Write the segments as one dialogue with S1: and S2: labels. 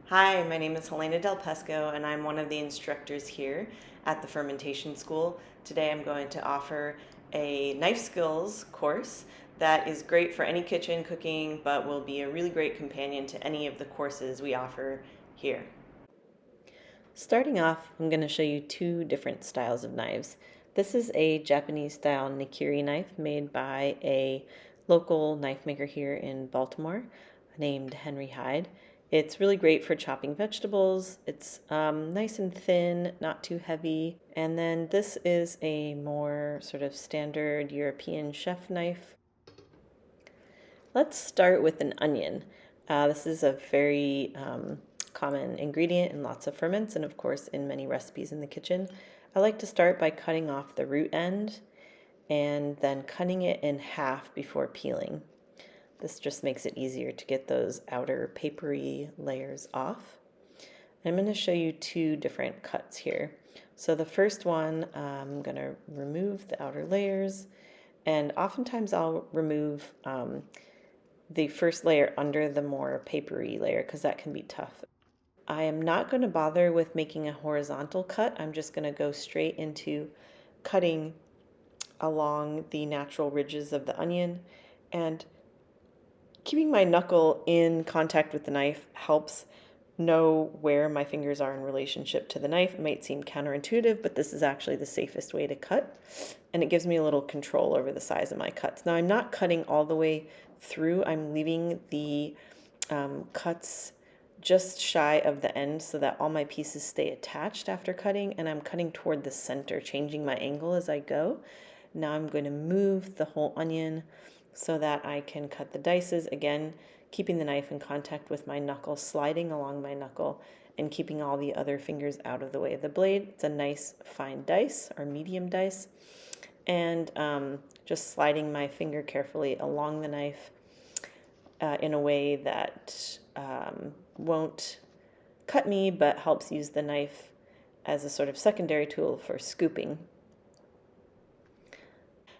S1: Hi, my name is Helena del Pesco, and I'm one of the instructors here at the Fermentation School. Today I'm going to offer a knife skills course that is great for any kitchen cooking, but will be a really great companion to any of the courses we offer here. Starting off, I'm going to show you two different styles of knives. This is a Japanese style nikiri knife made by a local knife maker here in Baltimore named Henry Hyde. It's really great for chopping vegetables. It's nice and thin, not too heavy. And then this is a more sort of standard European chef knife. Let's start with an onion. This is a very common ingredient in lots of ferments and of course in many recipes in the kitchen. I like to start by cutting off the root end and then cutting it in half before peeling. This just makes it easier to get those outer papery layers off. I'm going to show you two different cuts here. So the first one, I'm going to remove the outer layers, and oftentimes I'll remove the first layer under the more papery layer because that can be tough. I am not going to bother with making a horizontal cut. I'm just going to go straight into cutting along the natural ridges of the onion, and keeping my knuckle in contact with the knife helps know where my fingers are in relationship to the knife. It might seem counterintuitive, but this is actually the safest way to cut, and it gives me a little control over the size of my cuts. Now I'm not cutting all the way through. I'm leaving the cuts just shy of the end so that all my pieces stay attached after cutting, and I'm cutting toward the center, changing my angle as I go. Now I'm going to move the whole onion so that I can cut the dices, again, keeping the knife in contact with my knuckle, sliding along my knuckle, and keeping all the other fingers out of the way of the blade. It's a nice fine dice or medium dice, and just sliding my finger carefully along the knife in a way that won't cut me, but helps use the knife as a sort of secondary tool for scooping.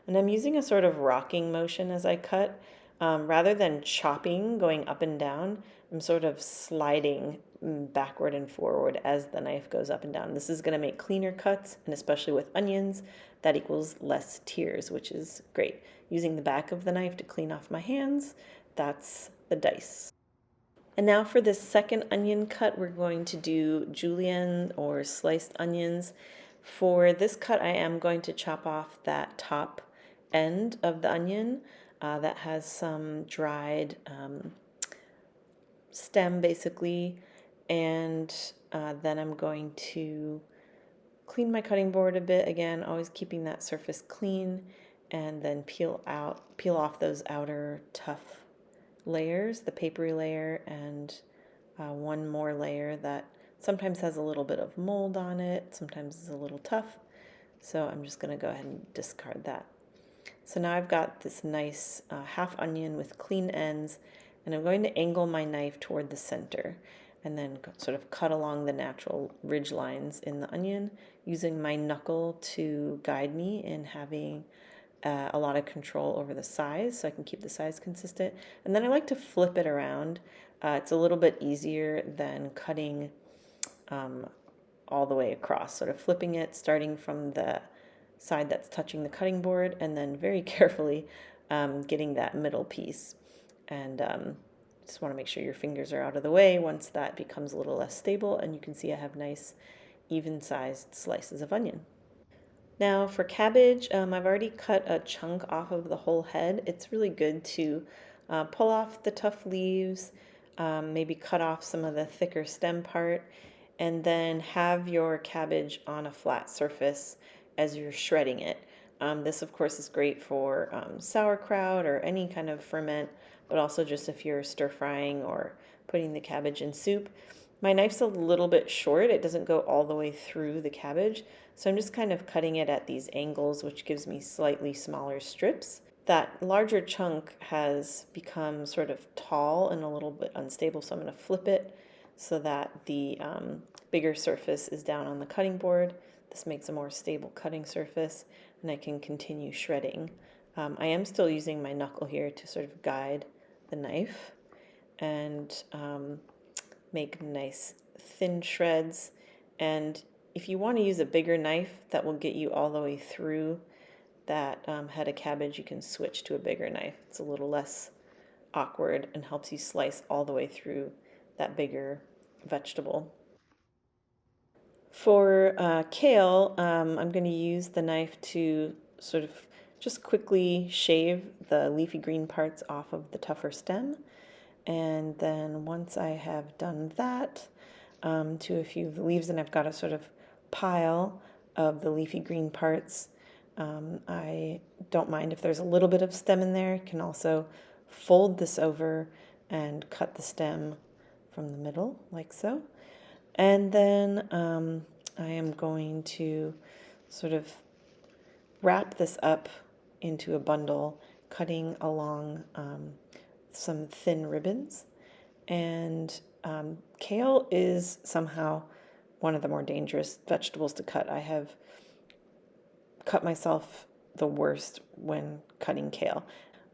S1: And I'm using a sort of rocking motion as I cut. Rather than chopping, going up and down, I'm sort of sliding backward and forward as the knife goes up and down. This is going to make cleaner cuts, and especially with onions, that equals less tears, which is great. Using the back of the knife to clean off my hands, that's the dice. And now for this second onion cut, we're going to do julienne or sliced onions. For this cut, I am going to chop off that top end of the onion that has some dried stem basically, and then I'm going to clean my cutting board a bit, again always keeping that surface clean, and then peel off those outer tough layers, the papery layer, and one more layer that sometimes has a little bit of mold on it, sometimes is a little tough, so I'm just going to go ahead and discard that. So now I've got this nice half onion with clean ends, and I'm going to angle my knife toward the center and then sort of cut along the natural ridge lines in the onion, using my knuckle to guide me in having a lot of control over the size so I can keep the size consistent. And then I like to flip it around. It's a little bit easier than cutting all the way across, sort of flipping it, starting from the side that's touching the cutting board, and then very carefully getting that middle piece. And just want to make sure your fingers are out of the way once that becomes a little less stable, and you can see I have nice even-sized slices of onion. Now for cabbage, I've already cut a chunk off of the whole head. It's really good to pull off the tough leaves, maybe cut off some of the thicker stem part, and then have your cabbage on a flat surface as you're shredding it. This, of course, is great for sauerkraut or any kind of ferment, but also just if you're stir frying or putting the cabbage in soup. My knife's a little bit short. It doesn't go all the way through the cabbage, so I'm just kind of cutting it at these angles, which gives me slightly smaller strips. That larger chunk has become sort of tall and a little bit unstable, so I'm going to flip it so that the bigger surface is down on the cutting board. This makes a more stable cutting surface, and I can continue shredding. I am still using my knuckle here to sort of guide the knife, and make nice thin shreds. And if you want to use a bigger knife that will get you all the way through that head of cabbage, you can switch to a bigger knife. It's a little less awkward and helps you slice all the way through that bigger vegetable. For kale, I'm going to use the knife to sort of just quickly shave the leafy green parts off of the tougher stem. And then once I have done that to a few of the leaves, and I've got a sort of pile of the leafy green parts, I don't mind if there's a little bit of stem in there. I can also fold this over and cut the stem from the middle like so. And then I am going to sort of wrap this up into a bundle, cutting along some thin ribbons. And kale is somehow one of the more dangerous vegetables to cut. I have cut myself the worst when cutting kale.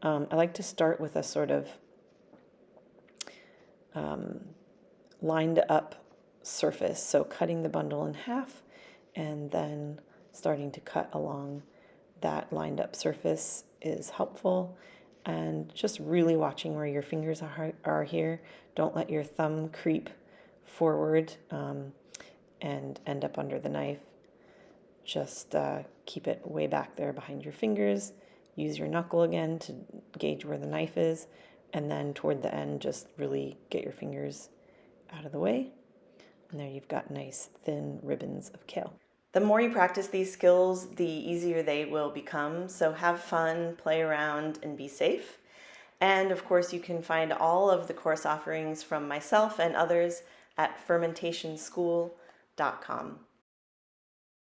S1: I like to start with a sort of lined up surface, so cutting the bundle in half and then starting to cut along that lined up surface is helpful. And just really watching where your fingers are here. Don't let your thumb creep forward and end up under the knife. Just keep it way back there behind your fingers. Use your knuckle again to gauge where the knife is. And then toward the end, just really get your fingers out of the way. And there you've got nice thin ribbons of kale. The more you practice these skills, the easier they will become. So have fun, play around, and be safe. And of course, you can find all of the course offerings from myself and others at fermentationschool.com.